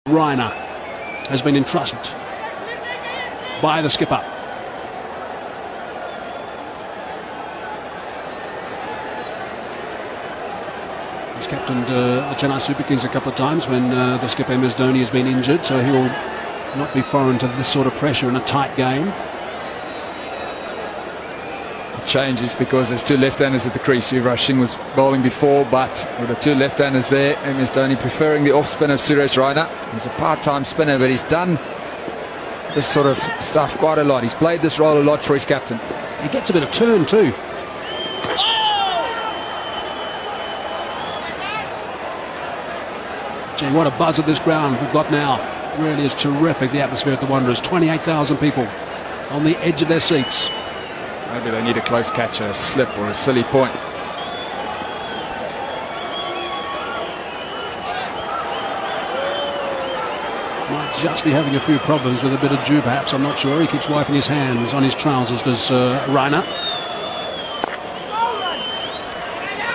Reiner has been entrusted by the skipper. He's captained the Chennai Super Kings a couple of times when the skipper MS Dhoni has been injured, so he will not be foreign to this sort of pressure in a tight game. Changes because there's two left-handers at the crease. Yuvraj Singh was bowling before, but with the two left-handers there, MS Dhoni preferring the off-spin of Suresh Raina. He's a part-time spinner, but he's done this sort of stuff quite a lot. He's played this role a lot for his captain. He gets a bit of turn too. Gee, what a buzz at this ground we've got now. It really is terrific, the atmosphere at the Wanderers. 28,000 people on the edge of their seats. Maybe they need a close catch, a slip or a silly point. Might just be having a few problems with a bit of dew perhaps, I'm not sure. He keeps wiping his hands on his trousers, does Raina.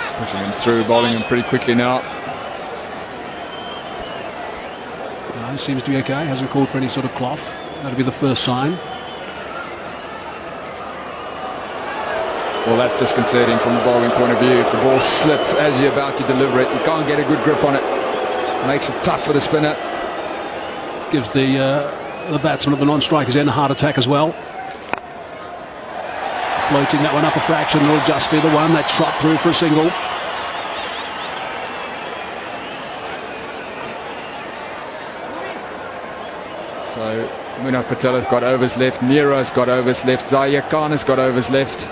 He's pushing him through, bowling him pretty quickly now. No, he seems to be okay, hasn't called for any sort of cloth. That'll be the first sign. Well, that's disconcerting from the bowling point of view. If the ball slips as you're about to deliver it, you can't get a good grip on it. Makes it tough for the spinner. Gives the batsman of the non-strikers end a heart attack as well. Floating that one up a fraction will just be the one that shot through for a single. So Munaf Patel has got overs left, Mira's got overs left, Zaia Khan has got overs left.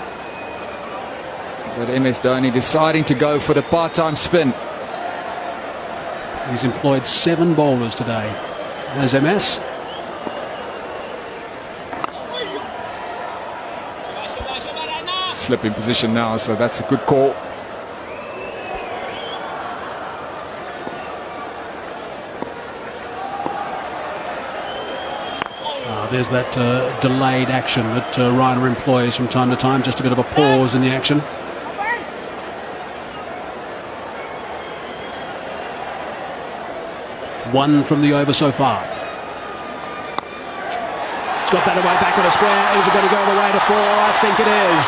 But MS Dhoni deciding to go for the part-time spin. He's employed 7 bowlers today as MS. Slip in position now, so that's a good call. There's that delayed action that Raina employs from time to time, just a bit of a pause in the action. One from the over so far. It's got that away back to the square. Is it going to go all the way to 4? I think it is.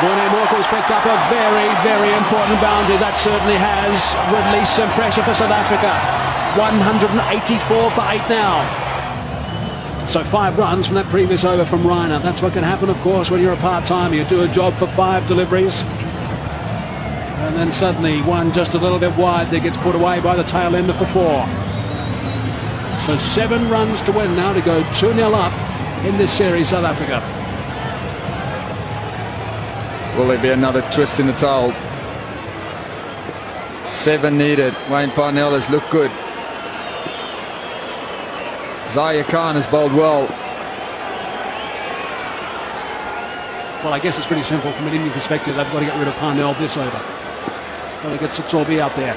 Morné Morkel's picked up a very, very important boundary. That certainly has released some pressure for South Africa. 184 for 8 now. So 5 runs from that previous over from Raina. That's what can happen, of course, when you're a part-timer. You do a job for 5 deliveries. And then suddenly one just a little bit wide that gets put away by the tail ender for 4. So 7 runs to win now to go 2-0 up in this series, South Africa. Will there be another twist in the towel? 7 needed. Wayne Parnell has looked good. Zaia Khan has bowled well. Well, I guess it's pretty simple from an Indian perspective. They've got to get rid of Parnell this over. Got to get Satsorbi out there.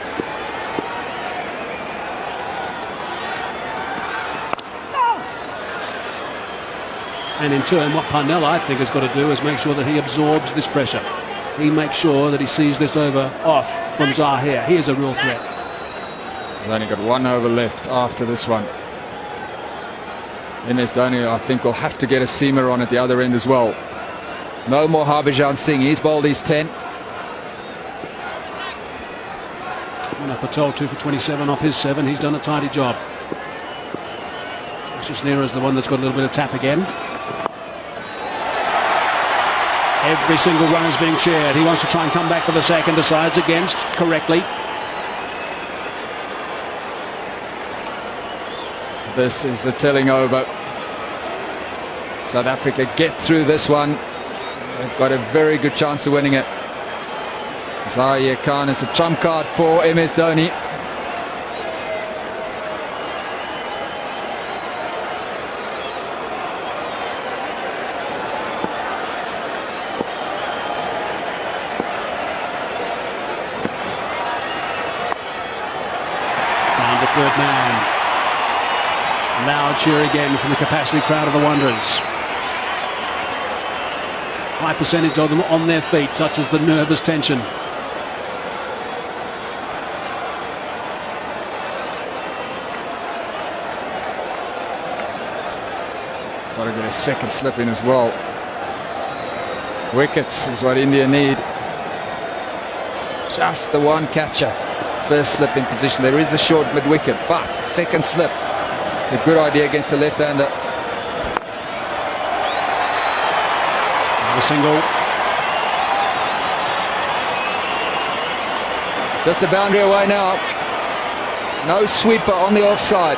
And in turn, what Parnell, I think, has got to do is make sure that he absorbs this pressure. He makes sure that he sees this over off from Zahir. He is a real threat. He's only got 1 over left after this one. MS Dhoni, I think, will have to get a seamer on at the other end as well. No more Harbhajan Singh. He's bowled his 10. Munaf Patel 2 for 27 off his 7. He's done a tidy job. Ashish Nehra is the one that's got a little bit of tap again. Every single run is being cheered. He wants to try and come back for the second. Decides against correctly. This is the telling over. South Africa get through this one. They've got a very good chance of winning it. Zaia Khan is a trump card for MS Dhoni. Down to 3rd man. Loud cheer again from the capacity crowd of the Wanderers. High percentage of them on their feet, such as the nervous tension. Got to get a second slip in as well. Wickets is what India need. Just the one catcher. First slip in position. There is a short mid-wicket, but second slip. It's a good idea against the left-hander. A single. Just a boundary away now. No sweeper on the offside.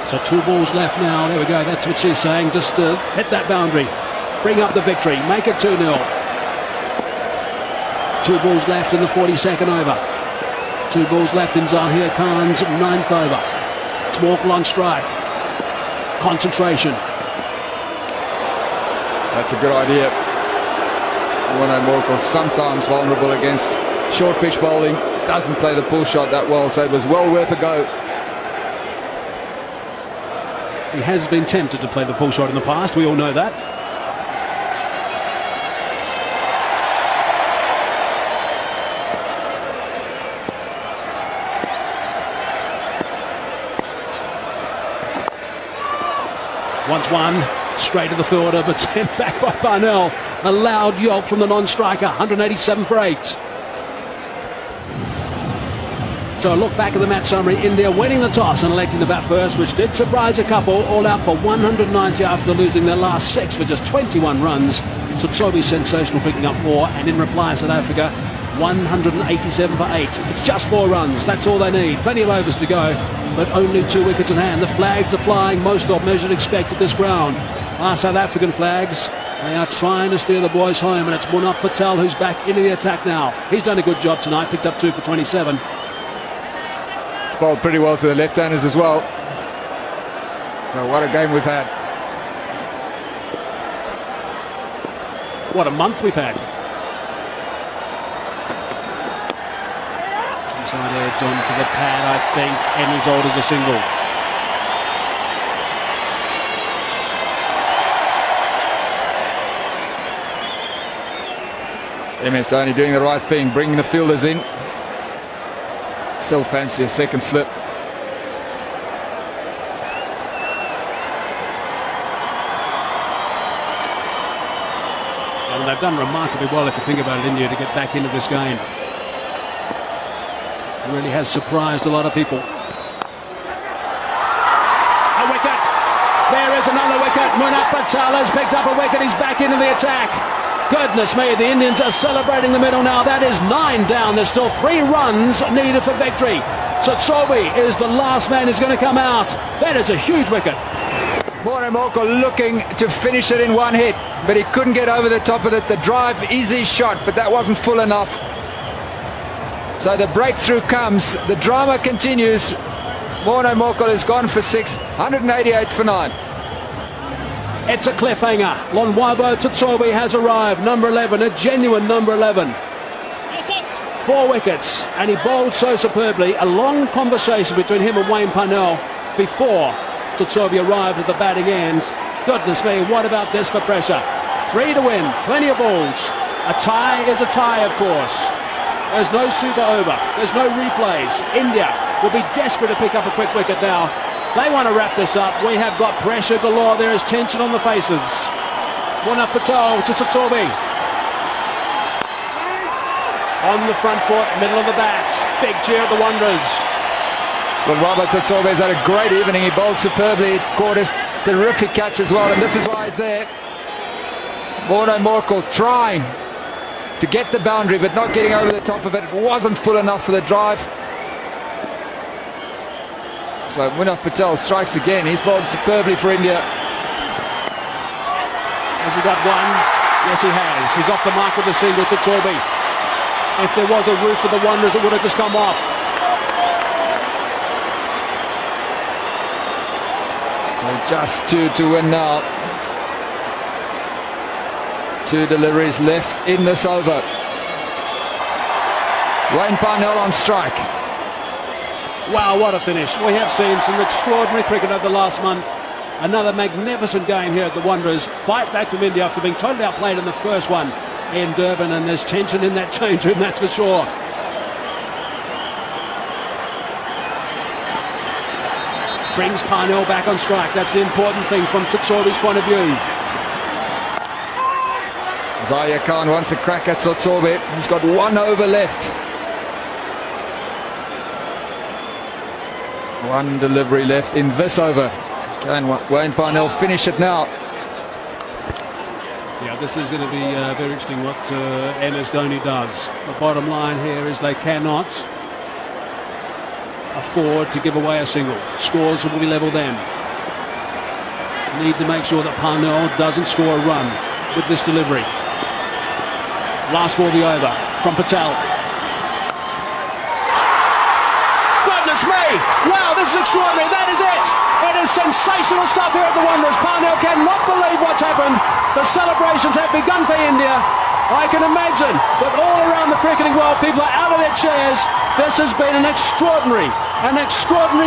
So 2 balls left now. There we go. That's what she's saying. Just hit that boundary. Bring up the victory. Make it 2-0. 2 balls left in the 42nd over. 2 balls left in Zahir Khan's 9th over. It's Morkel on strike. Concentration. That's a good idea. Warner Morkel sometimes vulnerable against short pitch bowling. Doesn't play the pull shot that well, so it was well worth a go. He has been tempted to play the pull shot in the past. We all know that. Once one, straight to the fielder, but sent back by Parnell. A loud yelp from the non-striker, 187 for 8. So a look back at the match summary. India winning the toss and electing to bat first, which did surprise a couple, all out for 190 after losing their last 6 for just 21 runs. Tsotsobe sensational, picking up 4, and in reply South Africa 187 for 8. It's just 4 runs, that's all they need. Plenty of overs to go, but only 2 wickets in hand. The flags are flying, most of measured expect at this ground. Our South African flags, they are trying to steer the boys home, and it's Munaf Patel who's back into the attack now. He's done a good job tonight, picked up 2 for 27. It's bowled pretty well to the left-handers as well. So what a game we've had. What a month we've had. Inside edge onto the pad, I think, and result is a single. MS Dhoni doing the right thing, bringing the fielders in. Still fancy a second slip. And they've done remarkably well, if you think about it, India, to get back into this game. It really has surprised a lot of people. A wicket. There is another wicket. Munaf Patel has picked up a wicket. He's back into the attack. Goodness me, the Indians are celebrating the middle now. That is 9 down. There's still 3 runs needed for victory. Tsotsobe is the last man who's going to come out. That is a huge wicket. Warner Morkel looking to finish it in one hit, but he couldn't get over the top of it. The drive, easy shot, but that wasn't full enough. So the breakthrough comes. The drama continues. Warner Morkel has gone for 6, 188 for 9. It's a cliffhanger. Lonwabo Tsotsobe has arrived, number 11, a genuine number 11. 4 wickets, and he bowled so superbly. A long conversation between him and Wayne Parnell before Tsotsobe arrived at the batting end. Goodness me, what about this for pressure? 3 to win, plenty of balls. A tie is a tie, of course. There's no super over, there's no replays. India will be desperate to pick up a quick wicket now. They want to wrap this up. We have got pressure galore. There is tension on the faces. Munaf Patel to Tsotsobe. On the front foot, middle of the bat. Big cheer at the Wanderers. Well, Robert Tsotsobe has had a great evening. He bowled superbly, caught a terrific catch as well, and this is why he's there. Warner Morkel trying to get the boundary, but not getting over the top of it. It wasn't full enough for the drive. So Munaf Patel strikes again. He's bowled superbly for India. Has he got one? Yes, he has. He's off the mark with the single to Tsotsobe. If there was a roof for the Wanderers, it would have just come off. So just 2 to win now. 2 deliveries left in this over. Wayne Parnell on strike. Wow, what a finish. We have seen some extraordinary cricket over the last month. Another magnificent game here at the Wanderers. Fight back from India after being totally outplayed in the first one. in Durban, and there's tension in that change room, that's for sure. Brings Parnell back on strike. That's the important thing from Tsotsobe's point of view. Zahir Khan wants a crack at Tsotsobe. He's got 1 over left. 1 delivery left in this over. Can Wayne Parnell finish it now? Yeah, this is going to be very interesting what MS Dhoni does. The bottom line here is they cannot afford to give away a single. Scores will be level then. Need to make sure that Parnell doesn't score a run with this delivery. Last ball be over from Patel. Goodness me! Wow, this is extraordinary. That is it! It is sensational stuff here at the Wanderers. Parnell cannot believe what's happened. The celebrations have begun for India. I can imagine that all around the cricketing world, people are out of their chairs. This has been an extraordinary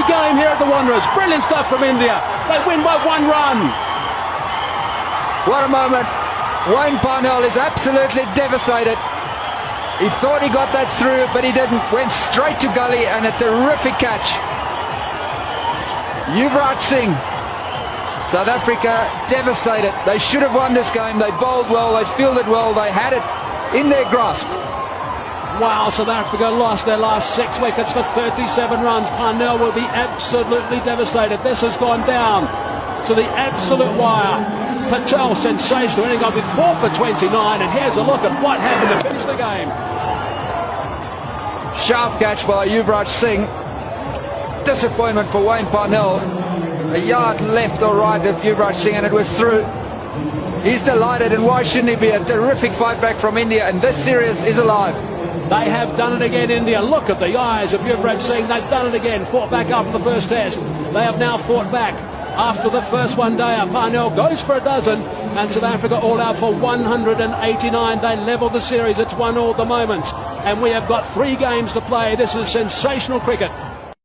game here at the Wanderers. Brilliant stuff from India. They win by 1 run. What a moment. Wayne Parnell is absolutely devastated. He thought he got that through, but he didn't. Went straight to gully, and a terrific catch. Yuvraj Singh, South Africa devastated. They should have won this game. They bowled well, they fielded well, they had it in their grasp. Wow, South Africa lost their last 6 wickets for 37 runs. Parnell will be absolutely devastated. This has gone down to the absolute wire. Patel, sensational, ending up with 4 for 29, and here's a look at what happened to finish the game. Sharp catch by Yuvraj Singh. Disappointment for Wayne Parnell. A yard left or right of Yuvraj Singh, and it was through. He's delighted, and why shouldn't he be? A terrific fight back from India, and this series is alive. They have done it again, India. Look at the eyes of Yuvraj Singh. They've done it again. Fought back after the first test. They have now fought back after the first one day. Parnell goes for a dozen, and South Africa all out for 189. They level the series. It's 1-1 at the moment, and we have got 3 games to play. This is sensational cricket.